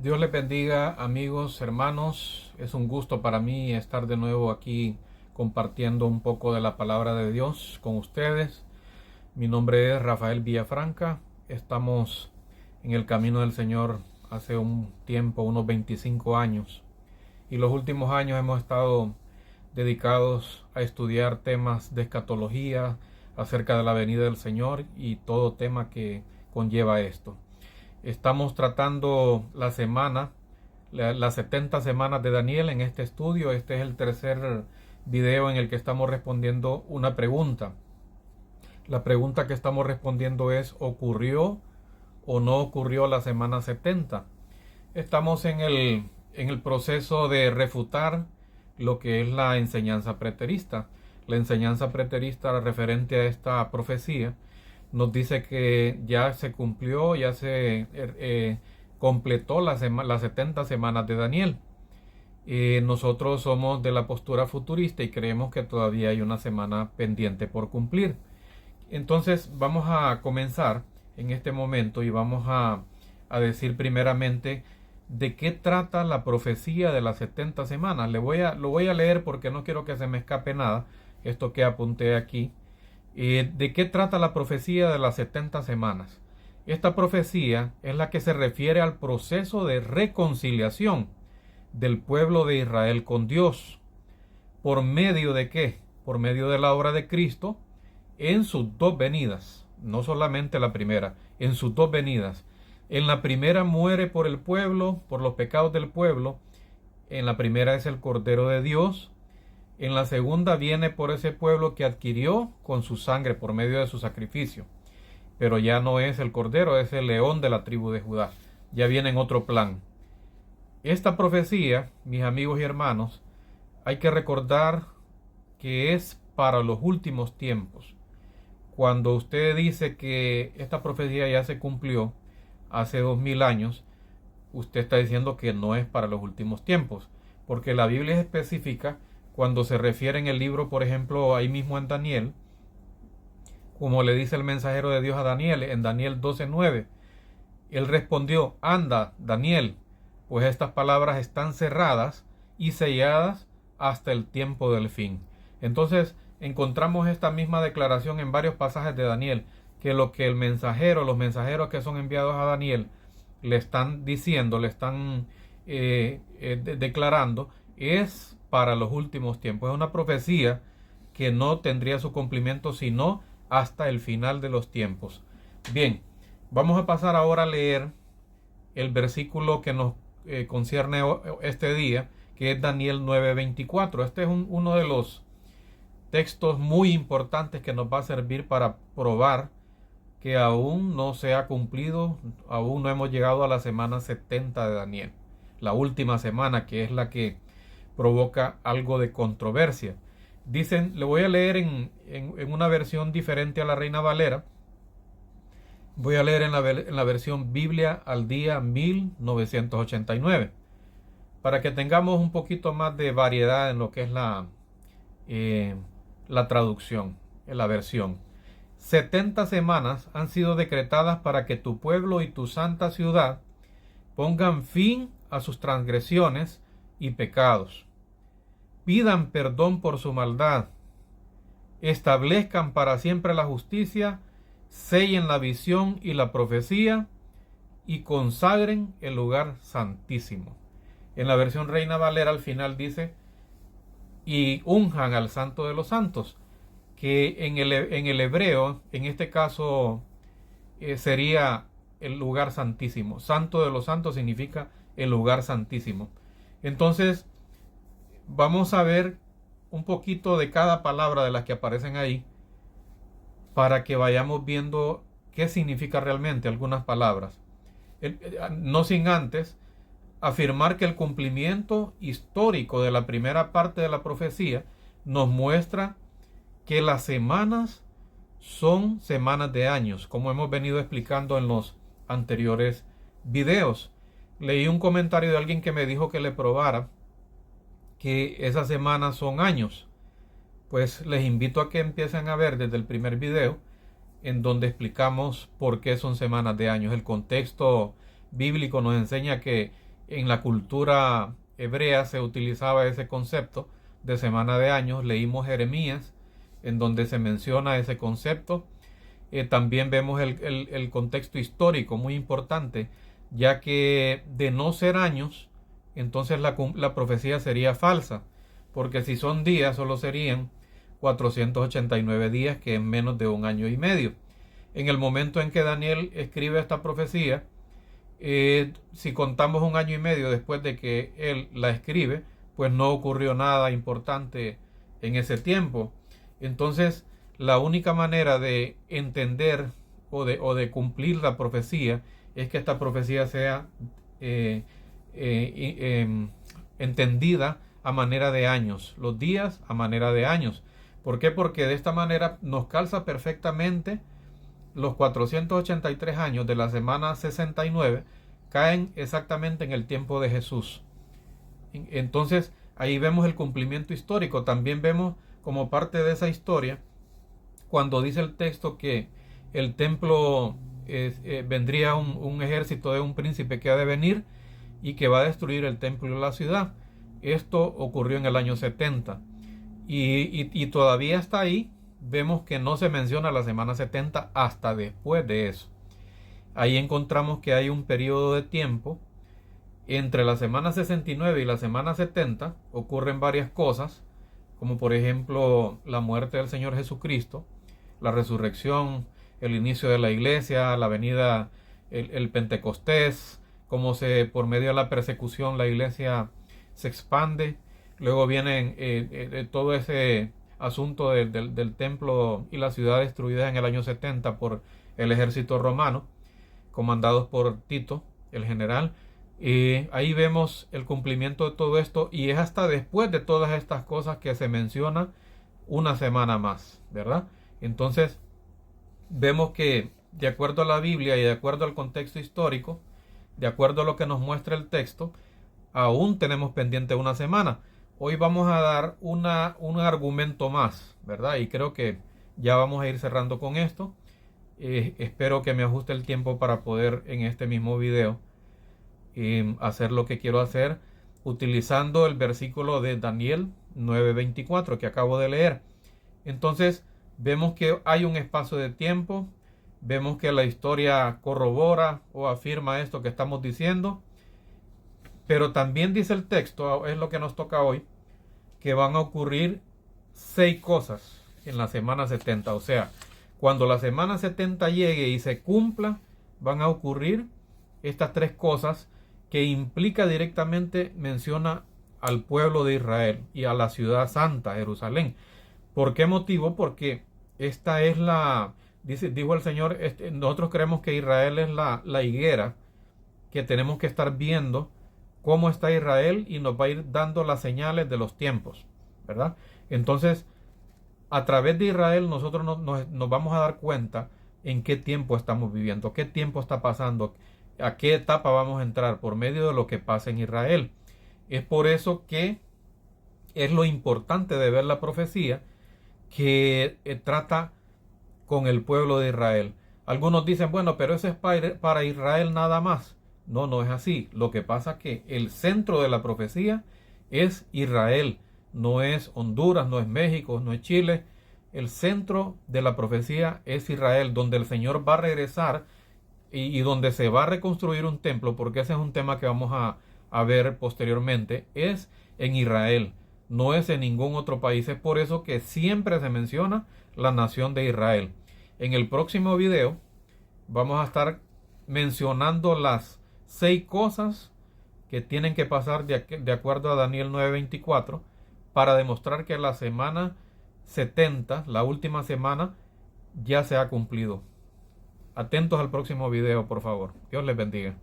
Dios les bendiga, amigos, hermanos. Es un gusto para mí estar de nuevo aquí compartiendo un poco de la palabra de Dios con ustedes. Mi nombre es Rafael Villafranca. Estamos en el camino del Señor hace un tiempo, unos 25 años. Y los últimos años hemos estado dedicados a estudiar temas de escatología acerca de la venida del Señor y todo tema que conlleva esto. Estamos tratando las 70 semanas de Daniel en este estudio. Este es el tercer video en el que estamos respondiendo una pregunta. La pregunta que estamos respondiendo es: ¿ocurrió o no ocurrió la semana 70? Estamos en el proceso de refutar lo que es la enseñanza preterista. La enseñanza preterista referente a esta profecía nos dice que ya se cumplió, ya se completó las 70 semanas de Daniel. Nosotros somos de la postura futurista y creemos que todavía hay una semana pendiente por cumplir. Entonces vamos a comenzar en este momento y vamos a decir primeramente de qué trata la profecía de las 70 semanas. Lo voy a leer porque no quiero que se me escape nada, esto que apunté aquí. ¿De qué trata la profecía de las 70 semanas? Esta profecía es la que se refiere al proceso de reconciliación del pueblo de Israel con Dios. ¿Por medio de qué? Por medio de la obra de Cristo en sus dos venidas, no solamente la primera, en sus dos venidas. En la primera muere por el pueblo, por los pecados del pueblo. En la primera es el Cordero de Dios. En la segunda viene por ese pueblo que adquirió con su sangre por medio de su sacrificio. Pero ya no es el Cordero, es el león de la tribu de Judá. Ya viene en otro plan. Esta profecía, mis amigos y hermanos, hay que recordar que es para los últimos tiempos. Cuando usted dice que esta profecía ya se cumplió hace 2000 años, usted está diciendo que no es para los últimos tiempos, porque la Biblia es específica cuando se refiere en el libro, por ejemplo, ahí mismo en Daniel, como le dice el mensajero de Dios a Daniel, en Daniel 12:9, él respondió: anda, Daniel, pues estas palabras están cerradas y selladas hasta el tiempo del fin. Entonces, encontramos esta misma declaración en varios pasajes de Daniel, que lo que el mensajero, los mensajeros que son enviados a Daniel, le están diciendo, le están declarando, es para los últimos tiempos. Es una profecía que no tendría su cumplimiento sino hasta el final de los tiempos. Bien, vamos a pasar ahora a leer el versículo que nos concierne este día, que es Daniel 9:24. Este es uno de los textos muy importantes que nos va a servir para probar que aún no se ha cumplido, aún no hemos llegado a la semana 70 de Daniel, la última semana, que es la que provoca algo de controversia. Dicen, le voy a leer en una versión diferente a la Reina Valera. Voy a leer en la versión Biblia al día 1989, para que tengamos un poquito más de variedad en lo que es la traducción, en la versión. 70 semanas han sido decretadas para que tu pueblo y tu santa ciudad pongan fin a sus transgresiones y pecados, pidan perdón por su maldad, establezcan para siempre la justicia, sellen la visión y la profecía y consagren el lugar santísimo. En la versión Reina Valera al final dice: y unjan al Santo de los Santos, que en el hebreo, en este caso, sería el lugar santísimo. Santo de los Santos significa el lugar santísimo. Entonces, vamos a ver un poquito de cada palabra de las que aparecen ahí, para que vayamos viendo qué significa realmente algunas palabras. No sin antes afirmar que el cumplimiento histórico de la primera parte de la profecía nos muestra que las semanas son semanas de años, como hemos venido explicando en los anteriores videos. Leí un comentario de alguien que me dijo que le probara que esas semanas son años. Pues les invito a que empiecen a ver desde el primer video, en donde explicamos por qué son semanas de años. El contexto bíblico nos enseña que en la cultura hebrea se utilizaba ese concepto de semana de años. Leímos Jeremías, en donde se menciona ese concepto. También vemos el contexto histórico, muy importante, ya que de no ser años, entonces la profecía sería falsa, porque si son días, solo serían 489 días, que es menos de un año y medio. En el momento en que Daniel escribe esta profecía, si contamos un año y medio después de que él la escribe, pues no ocurrió nada importante en ese tiempo. Entonces, la única manera de entender o de cumplir la profecía es que esta profecía sea entendida a manera de años, los días a manera de años. ¿Por qué? Porque de esta manera nos calza perfectamente. Los 483 años de la semana 69 caen exactamente en el tiempo de Jesús. Entonces, ahí vemos el cumplimiento histórico. También vemos como parte de esa historia, cuando dice el texto que el templo vendría un ejército de un príncipe que ha de venir y que va a destruir el templo y la ciudad. Esto ocurrió en el año 70. Y todavía está ahí. Vemos que no se menciona la semana 70 hasta después de eso. Ahí encontramos que hay un periodo de tiempo entre la semana 69 y la semana 70. Ocurren varias cosas, como por ejemplo la muerte del Señor Jesucristo, la resurrección, el inicio de la iglesia, la venida, el Pentecostés, como por medio de la persecución la iglesia se expande. Luego viene todo ese asunto del templo y la ciudad destruida en el año 70 por el ejército romano, comandados por Tito, el general. Y ahí vemos el cumplimiento de todo esto, y es hasta después de todas estas cosas que se menciona una semana más, ¿verdad? Entonces, vemos que de acuerdo a la Biblia y de acuerdo al contexto histórico, de acuerdo a lo que nos muestra el texto, aún tenemos pendiente una semana. Hoy vamos a dar un argumento más, ¿verdad? Y creo que ya vamos a ir cerrando con esto. Espero que me ajuste el tiempo para poder en este mismo video hacer lo que quiero hacer, utilizando el versículo de Daniel 9:24 que acabo de leer. Entonces, vemos que hay un espacio de tiempo, vemos que la historia corrobora o afirma esto que estamos diciendo. Pero también dice el texto, es lo que nos toca hoy, que van a ocurrir 6 cosas en la semana 70. O sea, cuando la semana 70 llegue y se cumpla, van a ocurrir estas 3 cosas que implica directamente, menciona al pueblo de Israel y a la ciudad santa, Jerusalén. ¿Por qué motivo? Porque esta es dijo el Señor, nosotros creemos que Israel es la higuera que tenemos que estar viendo cómo está Israel, y nos va a ir dando las señales de los tiempos, ¿verdad? Entonces, a través de Israel nosotros nos vamos a dar cuenta en qué tiempo estamos viviendo, qué tiempo está pasando, a qué etapa vamos a entrar por medio de lo que pasa en Israel. Es por eso que es lo importante de ver la profecía que trata con el pueblo de Israel. Algunos dicen, bueno, pero eso es para Israel nada más. No, no es así. Lo que pasa es que el centro de la profecía es Israel. No es Honduras, no es México, no es Chile. El centro de la profecía es Israel, donde el Señor va a regresar y donde se va a reconstruir un templo, porque ese es un tema que vamos a ver posteriormente. Es en Israel, no es en ningún otro país. Es por eso que siempre se menciona la nación de Israel. En el próximo video vamos a estar mencionando las 6 cosas que tienen que pasar de acuerdo a Daniel 9:24 para demostrar que la semana 70, la última semana, ya se ha cumplido. Atentos al próximo video, por favor. Dios les bendiga.